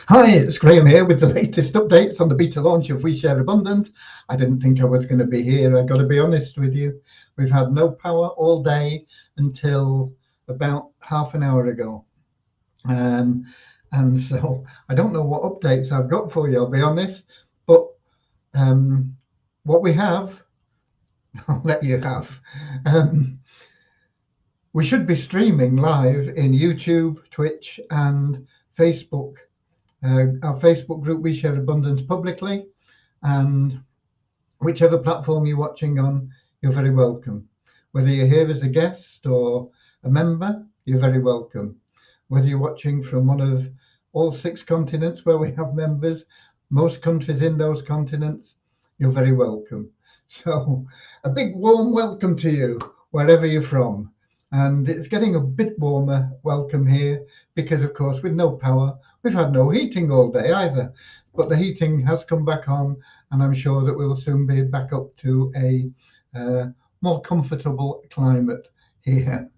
Hi, it's Graham here with the latest updates on the beta launch of We Share Abundance. I didn't think I was going to be here. I've got to be honest with you. We've had no power all day until about half an hour ago. And so I don't know what updates I've got for you, I'll be honest. But what we have, I'll let you have. We should be streaming live in YouTube, Twitch, and Facebook. Our Facebook group, We Share Abundance Publicly, and whichever platform you're watching on, you're very welcome. Whether you're here as a guest or a member, you're very welcome. Whether you're watching from one of all 6 continents where we have members, most countries in those continents, you're very welcome. So a big warm welcome to you, wherever you're from. And it's getting a bit warmer welcome here because, of course, with no power, we've had no heating all day either. But the heating has come back on, and I'm sure that we will soon be back up to a more comfortable climate here.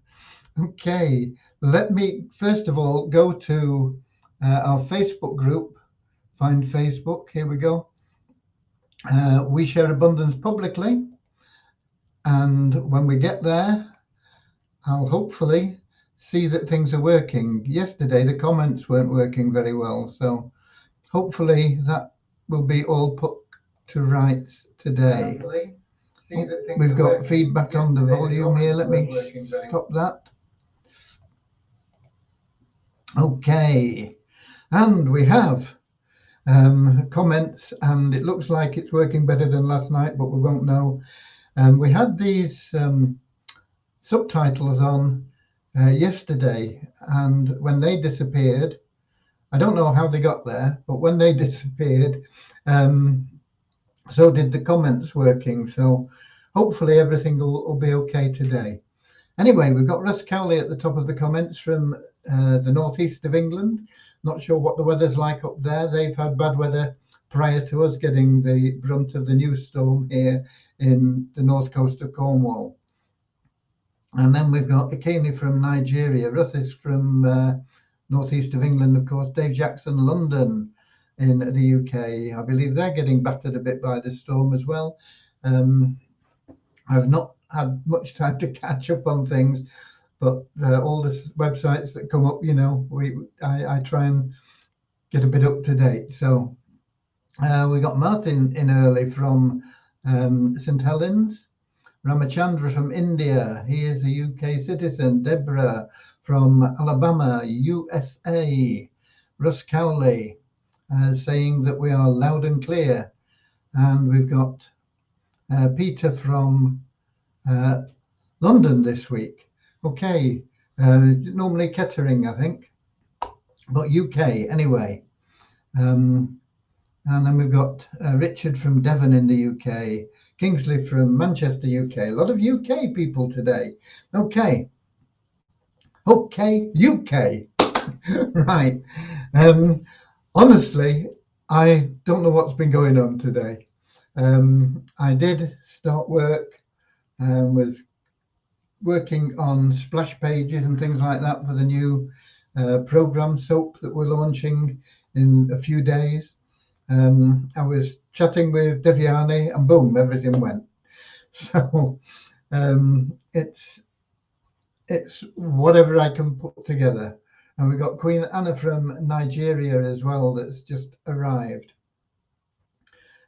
Okay, let me first of all go to our Facebook group. Find Facebook. Here we go. We Share Abundance Publicly. And when we get there, I'll hopefully see that things are working. Yesterday, the comments weren't working very well, so hopefully that will be all put to rights today. We've got feedback on the volume here. Let me stop that. Okay, and we have comments, and it looks like it's working better than last night, but we won't know. We had these subtitles on yesterday, and when they disappeared, I don't know how they got there, but when they disappeared, so did the comments working. So hopefully everything will be okay today. Anyway, we've got Russ Cowley at the top of the comments from the northeast of England. Not sure what the weather's like up there. They've had bad weather prior to us getting the brunt of the new storm here in the north coast of Cornwall. And then we've got Ikeni from Nigeria. Russ is from northeast of England, of course. Dave Jackson, London in the UK. I believe they're getting battered a bit by the storm as well. I've not had much time to catch up on things, but all the websites that come up, you know, I try and get a bit up to date. So we got Martin in early from St Helens. Ramachandra from India, he is a UK citizen. Deborah from Alabama, USA. Russ Cowley saying that we are loud and clear. And we've got Peter from London this week. Okay, normally Kettering, I think, but UK anyway. And then we've got Richard from Devon in the UK, Kingsley from Manchester, UK. A lot of UK people today. Okay, UK. Right. Honestly, I don't know what's been going on today. I did start work and was working on splash pages and things like that for the new program soap that we're launching in a few days. I was chatting with Devyani and boom, everything went. So it's whatever I can put together. And we've got Queen Anna from Nigeria as well that's just arrived.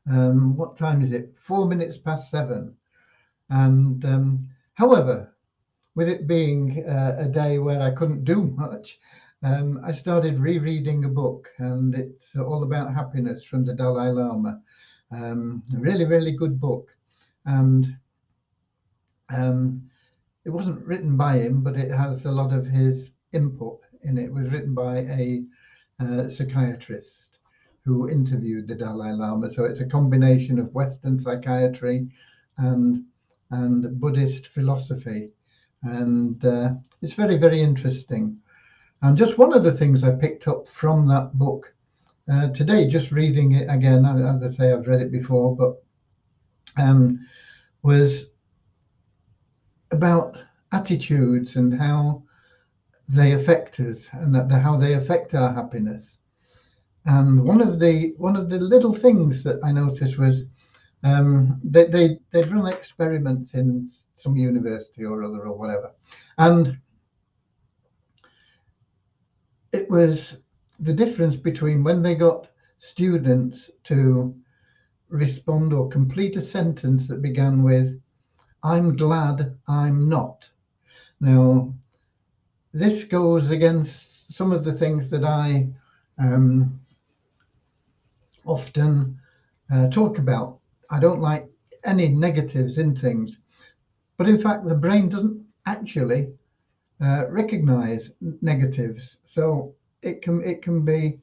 What time is it? 4 minutes past 7. And however, with it being a day where I couldn't do much, I started rereading a book, and it's all about happiness from the Dalai Lama. A really, really good book. And it wasn't written by him, but it has a lot of his input in it. It was written by a psychiatrist who interviewed the Dalai Lama. So it's a combination of Western psychiatry and Buddhist philosophy. And it's very, very interesting. And just one of the things I picked up from that book today, just reading it again, as I say, I've read it before, but was about attitudes and how they affect us and how they affect our happiness. And one of the little things that I noticed was they'd run experiments in some university or other or whatever, and it was the difference between when they got students to respond or complete a sentence that began with "I'm glad I'm not." Now, this goes against some of the things that I often talk about. I don't like any negatives in things, but in fact, the brain doesn't actually recognize negatives, so it can be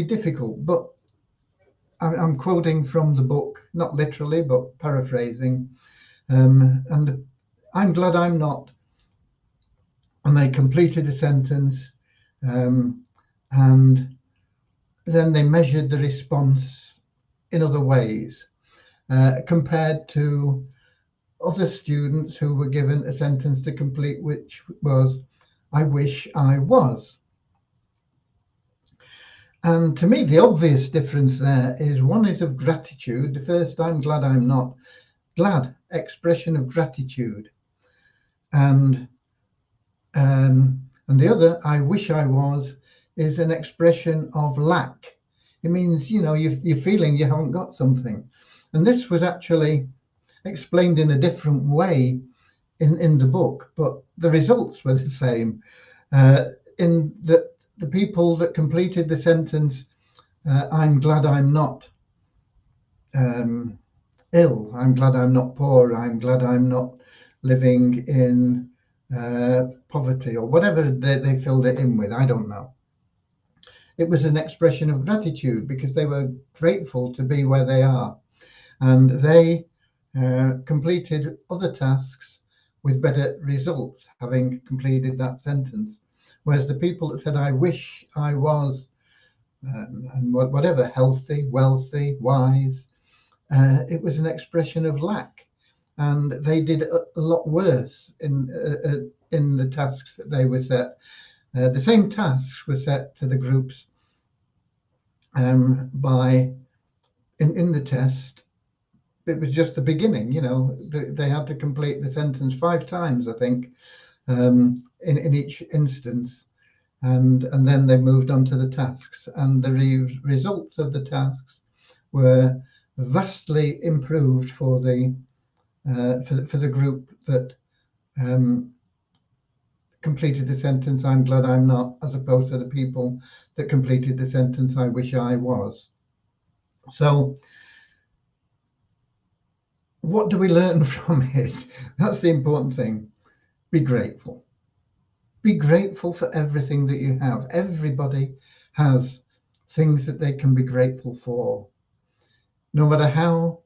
difficult. But I'm quoting from the book, not literally, but paraphrasing. And I'm glad I'm not. And they completed a sentence, and then they measured the response in other ways, compared to other students who were given a sentence to complete, which was, I wish I was. And to me, the obvious difference there is one is of gratitude. The first, I'm glad I'm not. Glad, expression of gratitude. And the other, I wish I was, is an expression of lack. It means, you're feeling you haven't got something. And this was actually explained in a different way in the book, but the results were the same. In that the people that completed the sentence, I'm glad I'm not ill, I'm glad I'm not poor, I'm glad I'm not living in poverty, or whatever they filled it in with, I don't know. It was an expression of gratitude because they were grateful to be where they are, and they completed other tasks with better results, having completed that sentence. Whereas the people that said, I wish I was, and whatever, healthy, wealthy, wise, it was an expression of lack. And they did a lot worse in the tasks that they were set. The same tasks were set to the groups by in the test. It was just the beginning, they had to complete the sentence 5 times, I think, in each instance, and then they moved on to the tasks, and the results of the tasks were vastly improved for the group that completed the sentence, I'm glad I'm not, as opposed to the people that completed the sentence, I wish I was. So what do we learn from it? That's the important thing. Be grateful. Be grateful for everything that you have. Everybody has things that they can be grateful for. No matter how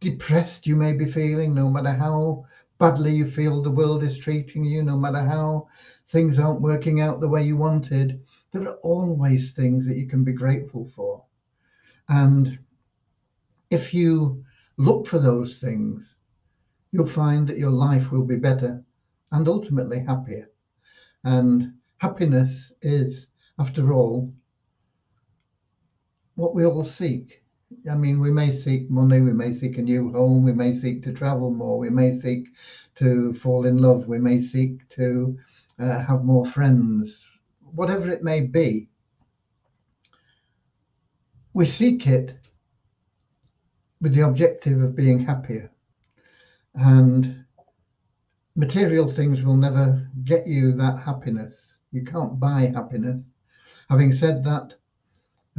depressed you may be feeling, no matter how badly you feel the world is treating you, no matter how things aren't working out the way you wanted, there are always things that you can be grateful for. And if you look for those things, you'll find that your life will be better and ultimately happier. And happiness is, after all, what we all seek. I mean, we may seek money, we may seek a new home, we may seek to travel more, we may seek to fall in love, we may seek to have more friends, whatever it may be. We seek it with the objective of being happier. And material things will never get you that happiness. You can't buy happiness. Having said that,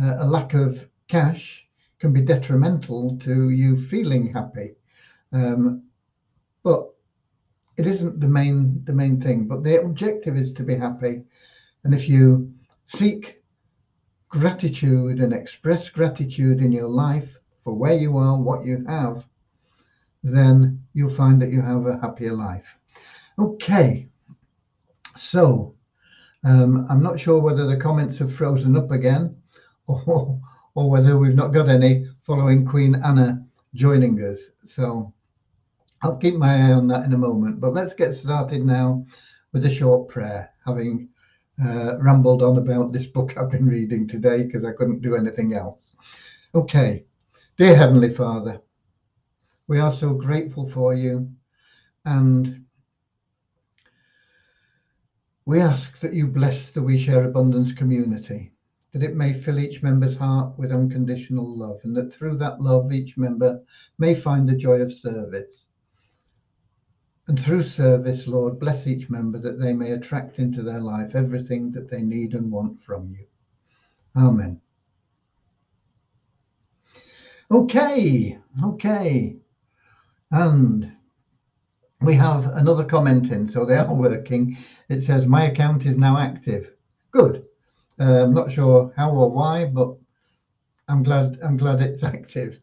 a lack of cash can be detrimental to you feeling happy, but it isn't the main thing. But the objective is to be happy, and if you seek gratitude and express gratitude in your life for where you are, what you have, then you'll find that you have a happier life. Okay, so I'm not sure whether the comments have frozen up again, or whether we've not got any following Queen Anna joining us. So I'll keep my eye on that in a moment. But let's get started now with a short prayer, having rambled on about this book I've been reading today because I couldn't do anything else. Okay, dear Heavenly Father, we are so grateful for you, and we ask that you bless the We Share Abundance community, that it may fill each member's heart with unconditional love, and that through that love each member may find the joy of service. And through service, Lord, bless each member that they may attract into their life everything that they need and want from you. Amen. Okay. And we have another comment in, so they are working. It says, my account is now active. Good. I'm not sure how or why, but I'm glad it's active.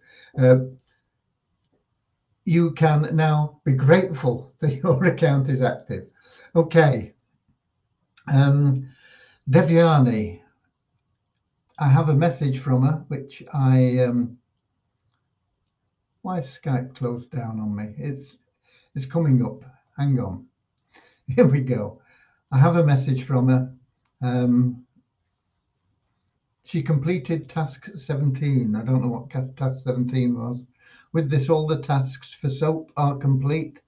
You can now be grateful that your account is active. Okay. Devyani, I have a message from her, which why is Skype closed down on me? It's coming up. Hang on. Here we go. I have a message from her. She completed task 17. I don't know what task 17 was. With this, all the tasks for SOAP are complete.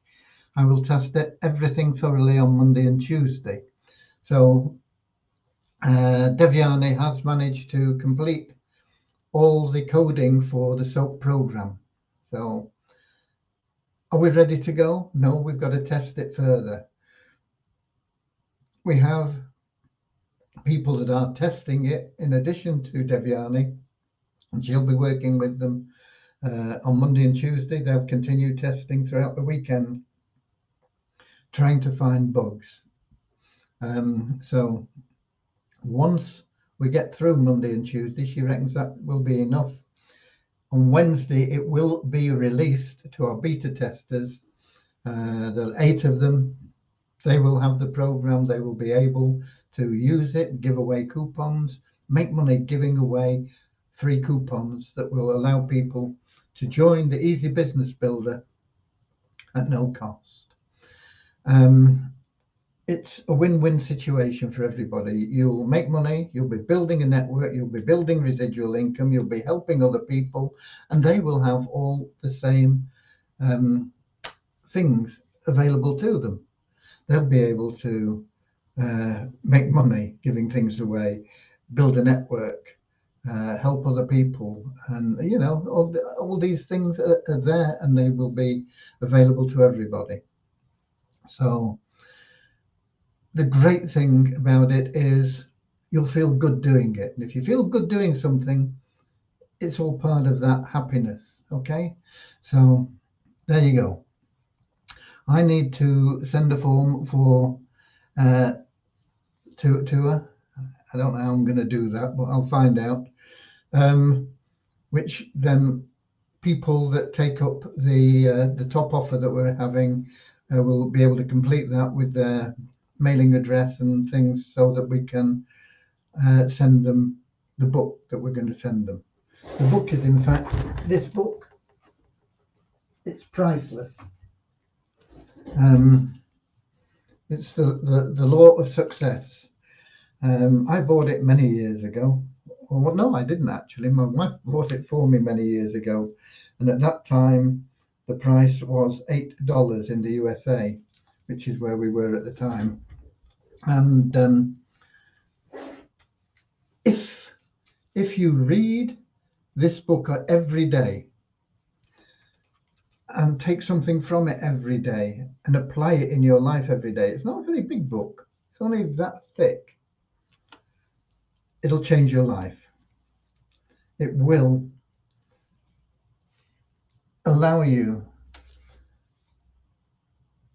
I will test everything thoroughly on Monday and Tuesday. So Devyani has managed to complete all the coding for the SOAP program. So are we ready to go? No, we've got to test it further. We have people that are testing it in addition to Devyani, and she'll be working with them on Monday and Tuesday. They'll continue testing throughout the weekend, trying to find bugs. So once we get through Monday and Tuesday, she reckons that will be enough. On Wednesday, it will be released to our beta testers. There are 8 of them. They will have the program. They will be able to use it, give away coupons, make money giving away free coupons that will allow people to join the Easy Business Builder at no cost. It's a win-win situation for everybody. You'll make money, you'll be building a network, you'll be building residual income, you'll be helping other people, and they will have all the same things available to them. They'll be able to make money giving things away, build a network, help other people, and all these things are there, and they will be available to everybody. So the great thing about it is you'll feel good doing it, and if you feel good doing something, it's all part of that happiness. Okay, so there you go. I need to send a form for to her. I don't know how I'm going to do that, but I'll find out. Which then people that take up the top offer that we're having will be able to complete that with their mailing address and things, so that we can send them the book that we're going to send them. The book is, in fact, this book. It's priceless. It's the Law of Success. I bought it many years ago. Well, no, I didn't actually. My wife bought it for me many years ago, and at that time the price was $8 in the USA, which is where we were at the time. And if you read this book every day and take something from it every day and apply it in your life every day, it's not a very big book. It's only that thick. It'll change your life. It will allow you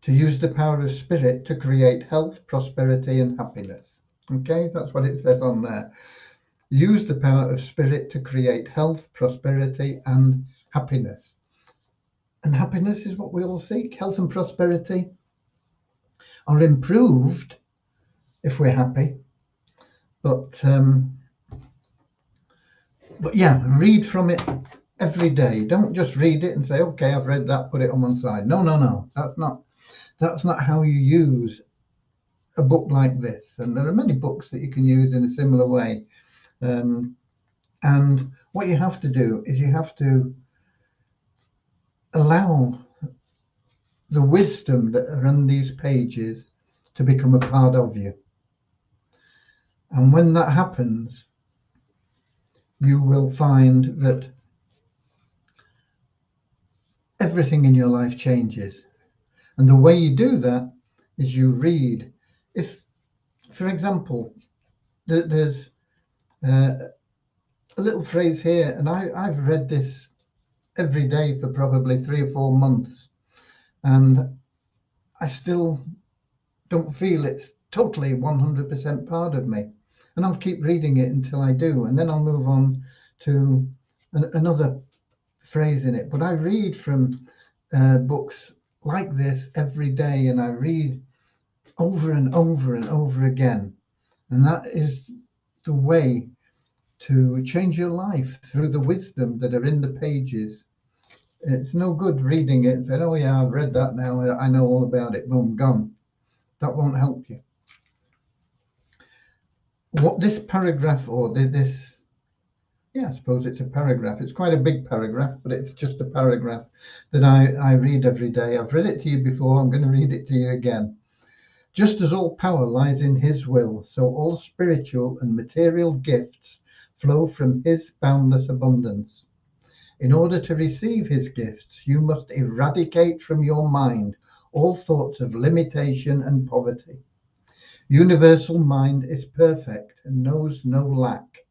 to use the power of spirit to create health, prosperity, and happiness. Okay, that's what it says on there. Use the power of spirit to create health, prosperity, and happiness. And happiness is what we all seek. Health and prosperity are improved if we're happy. But yeah, read from it every day. Don't just read it and say, okay, I've read that, put it on one side. No. That's not how you use a book like this, and there are many books that you can use in a similar way. And what you have to do is you have to allow the wisdom that are on these pages to become a part of you. And when that happens, you will find that everything in your life changes. And the way you do that is you read. If, for example, there's a little phrase here, and I've read this every day for probably 3 or 4 months, and I still don't feel it's totally 100% part of me. And I'll keep reading it until I do, and then I'll move on to another phrase in it. But I read from books like this every day, and I read over and over and over again. And that is the way to change your life, through the wisdom that are in the pages. It's no good reading it and saying, oh yeah, I've read that now, I know all about it, boom, gone. That won't help you. What this paragraph, or this, yeah, I suppose it's a paragraph. It's quite a big paragraph, but it's just a paragraph that I read every day. I've read it to you before. I'm going to read it to you again. Just as all power lies in his will, so all spiritual and material gifts flow from his boundless abundance. In order to receive his gifts, you must eradicate from your mind all thoughts of limitation and poverty. Universal mind is perfect and knows no lack.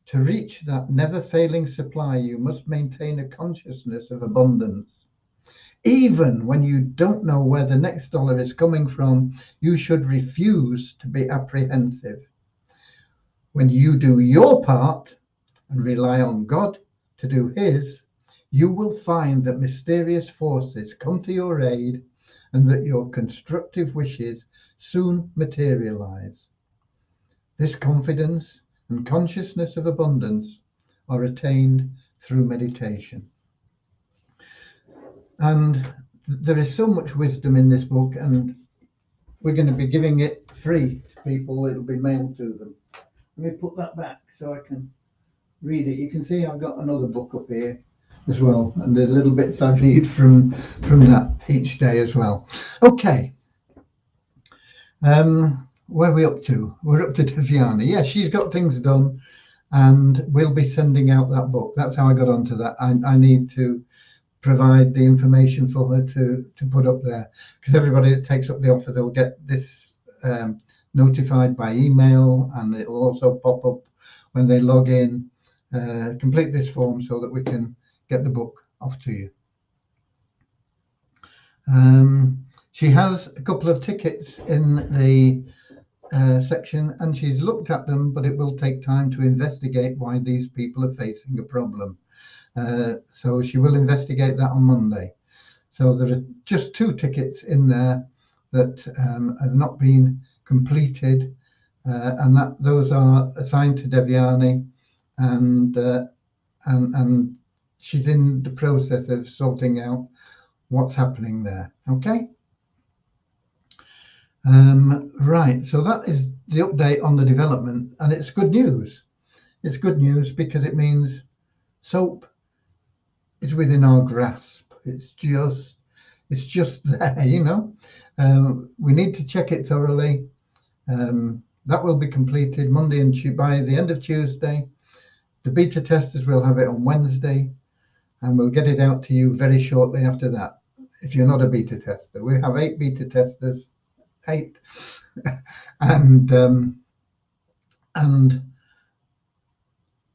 To reach that never-failing supply, you must maintain a consciousness of abundance. Even when you don't know where the next dollar is coming from, you should refuse to be apprehensive. When you do your part and rely on God to do his, you will find that mysterious forces come to your aid and that your constructive wishes soon materialize. This confidence and consciousness of abundance are attained through meditation. And there is so much wisdom in this book, and we're going to be giving it free to people. It'll be mailed to them. Let me put that back so I can read it. You can see I've got another book up here as well, and there's little bits I read from that each day as well. Okay. Where are we up to? We're up to Devyani. Yeah, she's got things done, and we'll be sending out that book. That's how I got onto that. I need to provide the information for her to put up there, because everybody that takes up the offer, they'll get this notified by email, and it'll also pop up when they log in. Complete this form so that we can get the book off to you. She has a couple of tickets in the section, and she's looked at them, but it will take time to investigate why these people are facing a problem. So she will investigate that on Monday. So there are just 2 tickets in there that have not been completed, and those are assigned to Devyani, and she's in the process of sorting out what's happening there. Okay. Right, so that is the update on the development, and it's good news. It's good news because it means SOAP is within our grasp. It's just there, you know. We need to check it thoroughly. That will be completed Monday and by the end of Tuesday. The beta testers will have it on Wednesday, and we'll get it out to you very shortly after that. If you're not a beta tester, we have 8 beta testers, 8, and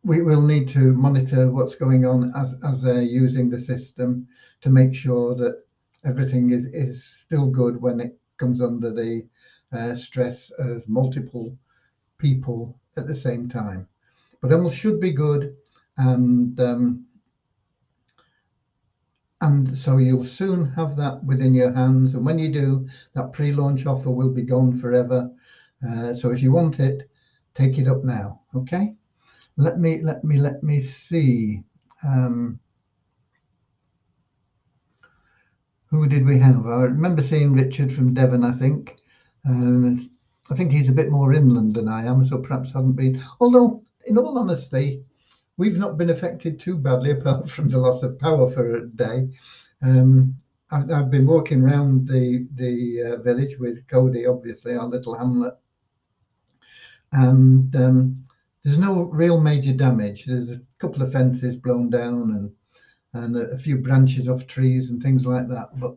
we will need to monitor what's going on as they're using the system to make sure that everything is still good when it comes under the stress of multiple people at the same time. But it should be good, and so you'll soon have that within your hands. And when you do, that pre-launch offer will be gone forever. So if you want it, take it up now. Okay. Let me see. Who did we have? I remember seeing Richard from Devon, I think. I think he's a bit more inland than I am, so perhaps hasn't been. Although, in all honesty, we've not been affected too badly, apart from the loss of power for a day. I've been walking around the village with Cody, obviously, our little hamlet, and there's no real major damage. There's a couple of fences blown down and a few branches off trees and things like that. But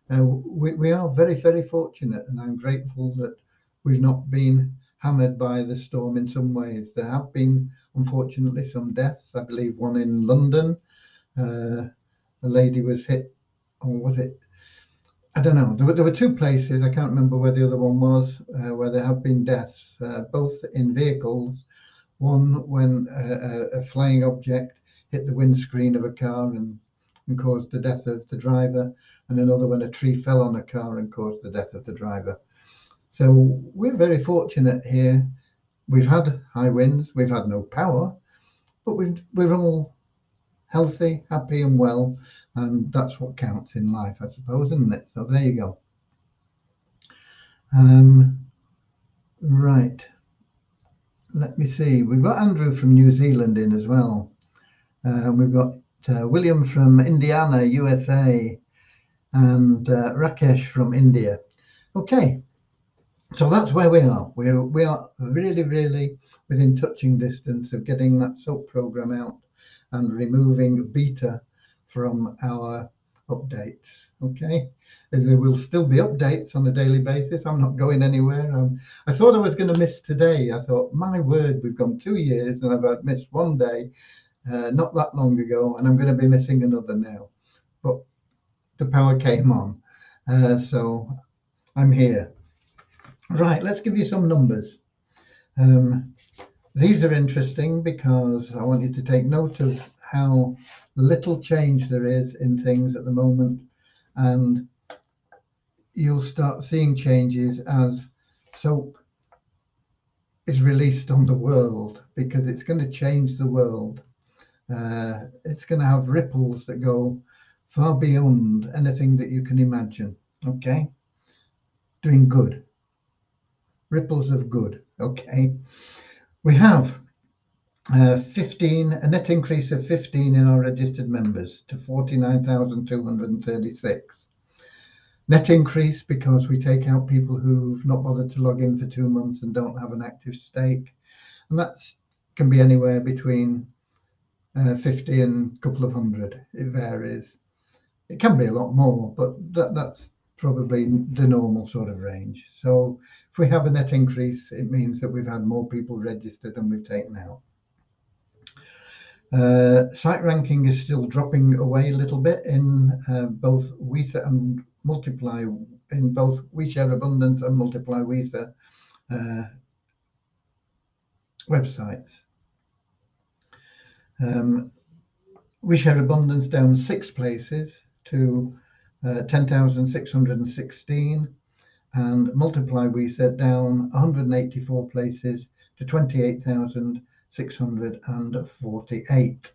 we are very, very fortunate, and I'm grateful that we've not been hammered by the storm in some ways. There have been, unfortunately, some deaths. I believe one in London. A lady was hit, or was it? I don't know. There were two places. I can't remember where the other one was, where there have been deaths, both in vehicles. One when a flying object hit the windscreen of a car and caused the death of the driver, and another when a tree fell on a car and caused the death of the driver. So we're very fortunate here. We've had high winds, we've had no power, but we're all healthy, happy and well, and that's what counts in life, I suppose, isn't it? So there you go. Right. Let me see. We've got Andrew from New Zealand in as well. We've got William from Indiana, USA, and Rakesh from India. Okay, so that's where we are. We are really, really within touching distance of getting that SOAP program out and removing beta from our updates. Okay, there will still be updates on a daily basis. I'm not going anywhere. I thought I was going to miss today. I thought, my word, we've gone 2 years and I've missed one day not that long ago, and I'm going to be missing another now. But the power came on, so I'm here. Right, let's give you some numbers. These are interesting because I want you to take note of how little change there is in things at the moment, and you'll start seeing changes as SOAP is released on the world, because it's going to change the world. It's going to have ripples that go far beyond anything that you can imagine. Okay, doing good, ripples of good. Okay, we have a net increase of 15 in our registered members to 49,236. Net increase because we take out people who've not bothered to log in for 2 months and don't have an active stake, and that can be anywhere between 50 and a couple of hundred. It varies. It can be a lot more, but that's probably the normal sort of range. So if we have a net increase, it means that we've had more people registered than we've taken out. Site ranking is still dropping away a little bit in both WeSA and Multiply, in both WeShare Abundance and Multiply WeSA websites. WeShare Abundance down 6 places to 10,616, and Multiply WeSA down 184 places to 28,648.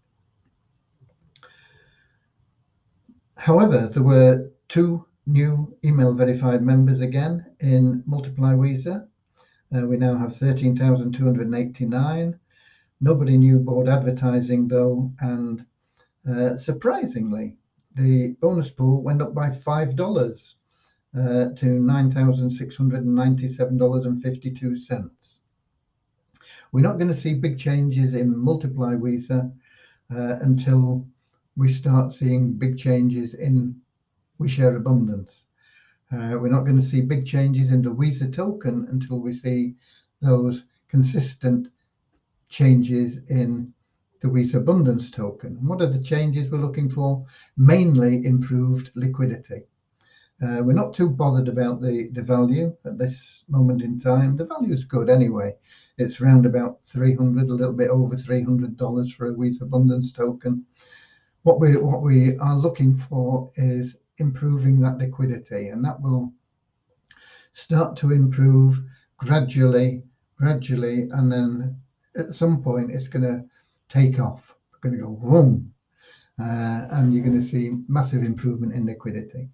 However, there were 2 new email verified members again in Multiply WeSA. We now have 13,289. Nobody knew board advertising though, and surprisingly, the bonus pool went up by $5 to $9,697.52. We're not going to see big changes in Multiply WeSA until we start seeing big changes in WeShare Abundance. We're not going to see big changes in the WeSA token until we see those consistent changes in the WeSA Abundance token. And what are the changes we're looking for? Mainly improved liquidity. We're not too bothered about the value at this moment in time. The value is good anyway. It's around about $300, a little bit over $300 for a WeSA Abundance token. What we are looking for is improving that liquidity, and that will start to improve gradually, and then at some point it's going to take off. It's going to go boom, and you're going to see massive improvement in liquidity.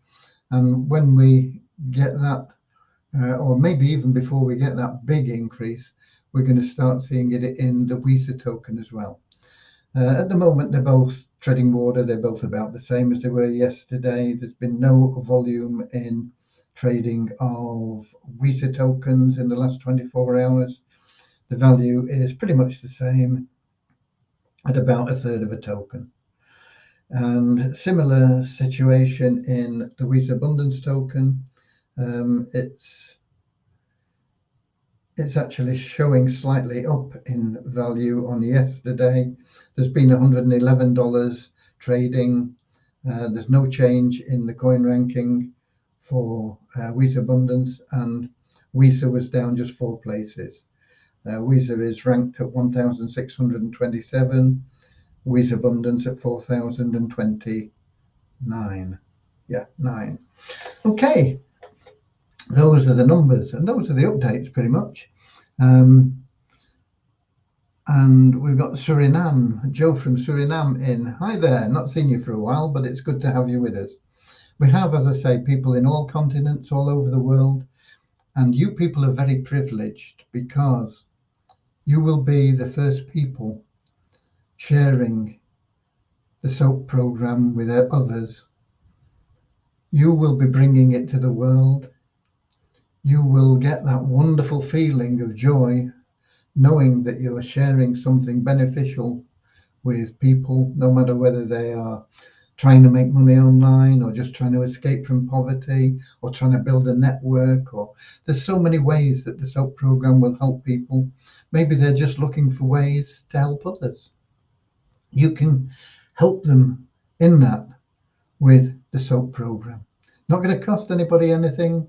And when we get that or maybe even before we get that big increase, we're going to start seeing it in the WISA token as well. At the moment, they're both treading water. They're both about the same as they were yesterday. There's been no volume in trading of WISA tokens in the last 24 hours. The value is pretty much the same at about 1/3 of a token. And similar situation in the WISA Abundance token. It's actually showing slightly up in value on yesterday. There's been $111 trading. There's no change in the coin ranking for WISA Abundance, and WISA was down just 4 places. WISA is ranked at 1,627. WISA Abundance at 4,029. Yeah, 9. Okay. Those are the numbers, and those are the updates pretty much. And we've got Suriname, Joe from Suriname in. Hi there, not seen you for a while, but it's good to have you with us. We have, as I say, people in all continents, all over the world, and you people are very privileged because you will be the first people sharing the SOAP program with others. You will be bringing it to the world. You will get that wonderful feeling of joy knowing that you're sharing something beneficial with people, no matter whether they are trying to make money online or just trying to escape from poverty or trying to build a network. Or there's so many ways that the SOAP program will help people. Maybe they're just looking for ways to help others. You can help them in that with the SOAP program. Not going to cost anybody anything.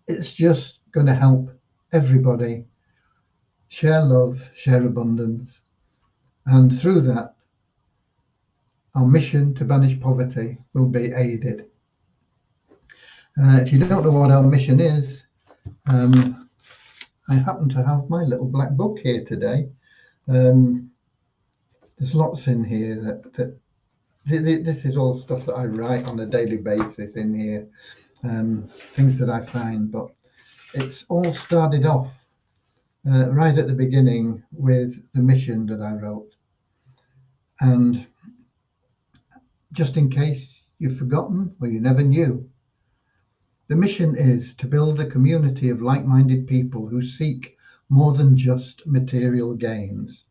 It's just going to help everybody share love, share abundance, and through that, our mission to banish poverty will be aided. If you don't know what our mission is, I happen to have my little black book here today. There's lots in here that this is all stuff that I write on a daily basis in here, things that I find, but it's all started off right at the beginning with the mission that I wrote. And just in case you've forgotten or you never knew, the mission is to build a community of like-minded people who seek more than just material gains.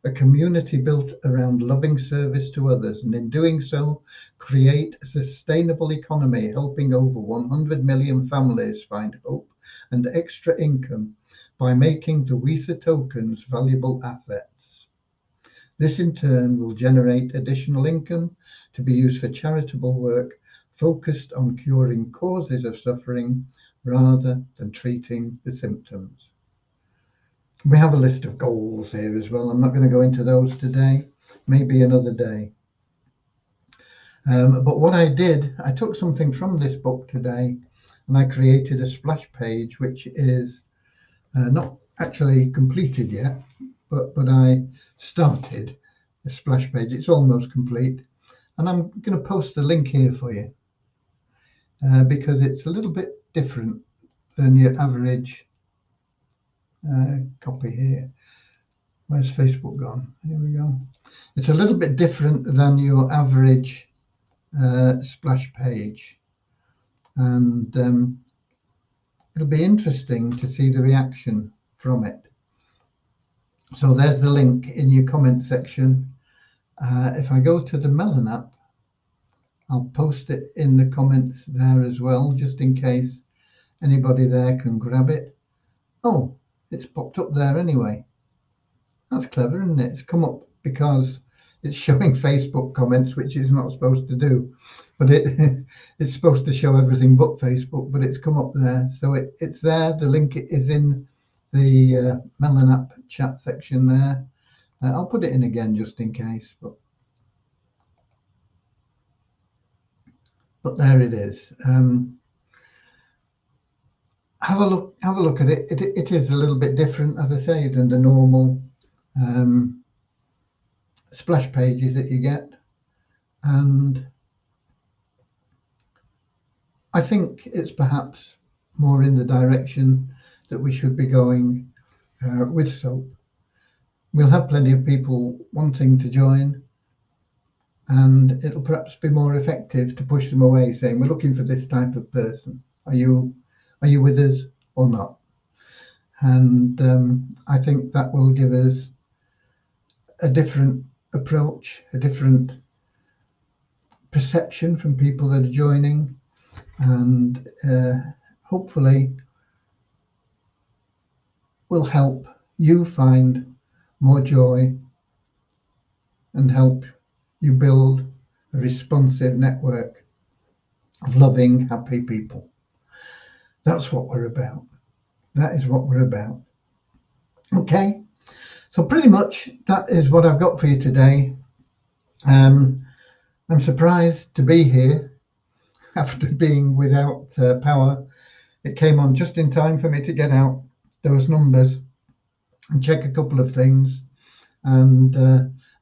A community built around loving service to others, and in doing so, create a sustainable economy, helping over 100 million families find hope and extra income by making the WISA tokens valuable assets. This in turn will generate additional income to be used for charitable work focused on curing causes of suffering rather than treating the symptoms. We have a list of goals here as well. I'm not going to go into those today, maybe another day. But what I did, I took something from this book today and I created a splash page, which is not actually completed yet, but I started the splash page. It's almost complete. And I'm going to post the link here for you because it's a little bit different than your average copy here. Where's Facebook gone? Here we go. It's a little bit different than your average splash page. And it'll be interesting to see the reaction from it. So there's the link in your comment section. If I go to the Melon app, I'll post it in the comments there as well, just in case anybody there can grab it. Oh, it's popped up there anyway. That's clever, isn't it? It's come up because it's showing Facebook comments, which it's not supposed to do. But it's supposed to show everything but Facebook, but it's come up there. So it's there. The link is in the Melon app chat section there. I'll put it in again just in case. But there it is. Have a look at it. It is a little bit different, as I say, than the normal splash pages that you get, and I think it's perhaps more in the direction that we should be going with soap. We'll have plenty of people wanting to join, and it'll perhaps be more effective to push them away, saying, we're looking for this type of person. Are you with us or not? And I think that will give us a different approach, a different perception from people that are joining, and hopefully will help you find more joy and help you build a responsive network of loving, happy people. That's what we're about. That is what we're about. Okay, so pretty much that is what I've got for you today. I'm surprised to be here after being without power. It came on just in time for me to get out those numbers and check a couple of things, and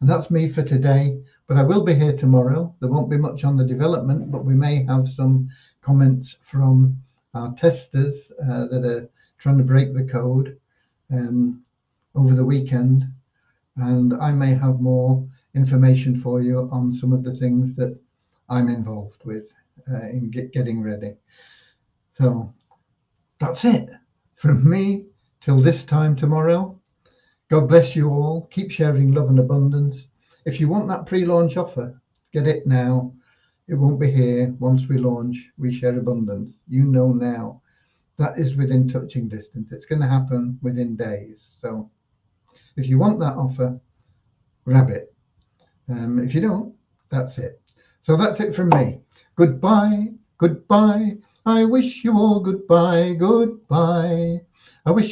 that's me for today. But I will be here tomorrow. There won't be much on the development, but we may have some comments from our testers that are trying to break the code over the weekend, and I may have more information for you on some of the things that I'm involved with in getting ready. So that's it from me till this time tomorrow. God bless you all. Keep sharing love and abundance. If you want that pre-launch offer, get it now. It won't be here once we launch We Share Abundance. You know now. That is within touching distance. It's going to happen within days. So if you want that offer, grab it. If you don't, that's it. So that's it from me. Goodbye. Goodbye. I wish you all goodbye. Goodbye. I wish